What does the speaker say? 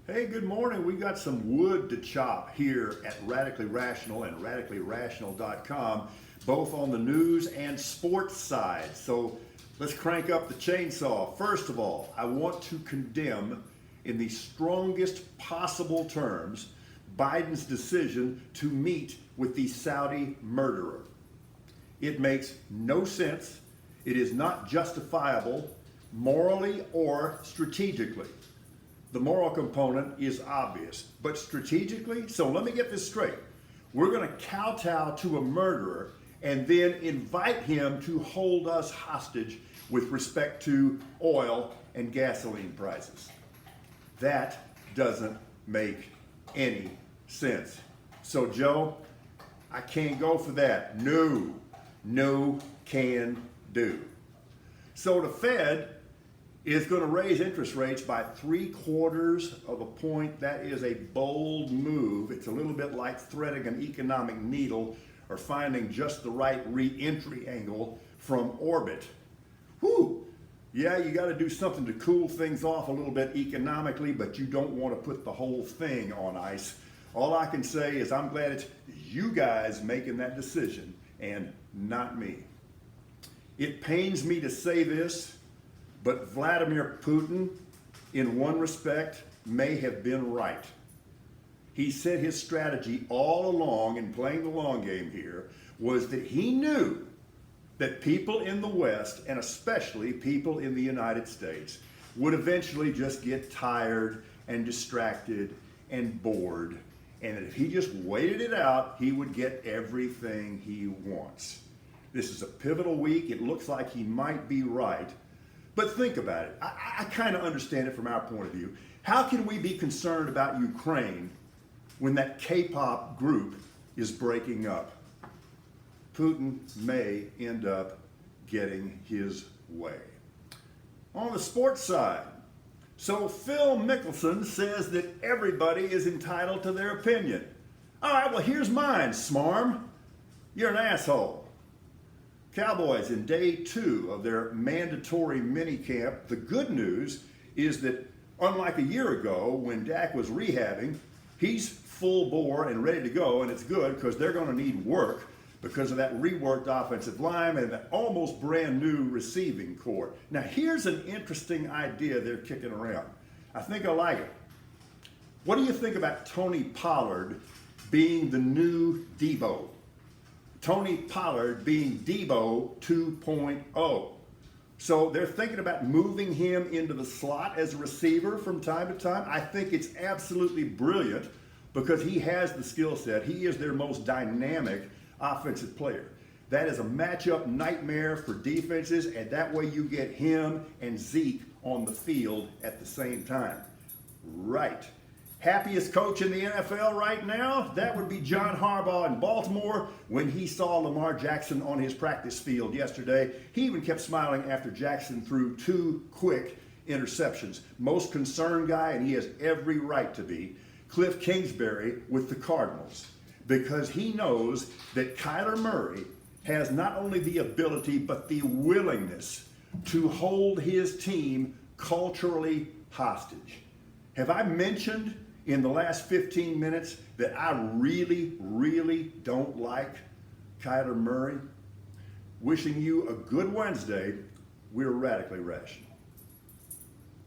Hey, good morning. We got some wood to chop here at Radically Rational and radicallyrational.com, both on the news and sports side. So let's crank up the chainsaw. First of all, I want to condemn in the strongest possible terms Biden's decision to meet with the Saudi murderer. It makes no sense. It is not justifiable morally or strategically. The moral component is obvious, but strategically, so let me get this straight. We're going to kowtow to a murderer and then invite him to hold us hostage with respect to oil and gasoline prices. That doesn't make any sense. So, Joe, I can't go for that. No can do. So the Fed is going to raise interest rates by 3/4 of a point. That is a bold move. It's a little bit like threading an economic needle or finding just the right re-entry angle from orbit. Whew! Yeah, you got to do something to cool things off a little bit economically, but you don't want to put the whole thing on ice. All I can say is I'm glad it's you guys making that decision and not me. It pains me to say this, but Vladimir Putin, in one respect, may have been right. He said his strategy all along in playing the long game here was that he knew that people in the West, and especially people in the United States, would eventually just get tired and distracted and bored, and that if he just waited it out, he would get everything he wants. This is a pivotal week. It looks like he might be right. But think about it. I kind of understand it from our point of view. How can we be concerned about Ukraine when that K-pop group is breaking up? Putin may end up getting his way. On the sports side, so Phil Mickelson says that everybody is entitled to their opinion. All right, well, here's mine, Smarm. You're an asshole. Cowboys in day 2 of their mandatory minicamp. The good news is that unlike a year ago when Dak was rehabbing, he's full bore and ready to go, and it's good because they're going to need work because of that reworked offensive line and that almost brand new receiving core. Now here's an interesting idea they're kicking around. I think I like it. What do you think about Tony Pollard being the new Debo? Tony Pollard being Debo 2.0. So they're thinking about moving him into the slot as a receiver from time to time. I think it's absolutely brilliant because he has the skill set. He is their most dynamic offensive player. That is a matchup nightmare for defenses, and that way you get him and Zeke on the field at the same time. Right. Happiest coach in the NFL right now? That would be John Harbaugh in Baltimore when he saw Lamar Jackson on his practice field yesterday. He even kept smiling after Jackson threw 2 quick interceptions. Most concerned guy, and he has every right to be, Cliff Kingsbury with the Cardinals, because he knows that Kyler Murray has not only the ability but the willingness to hold his team culturally hostage. Have I mentioned in the last 15 minutes that I really don't like Kyler Murray? Wishing you a good Wednesday. We're Radically Rational.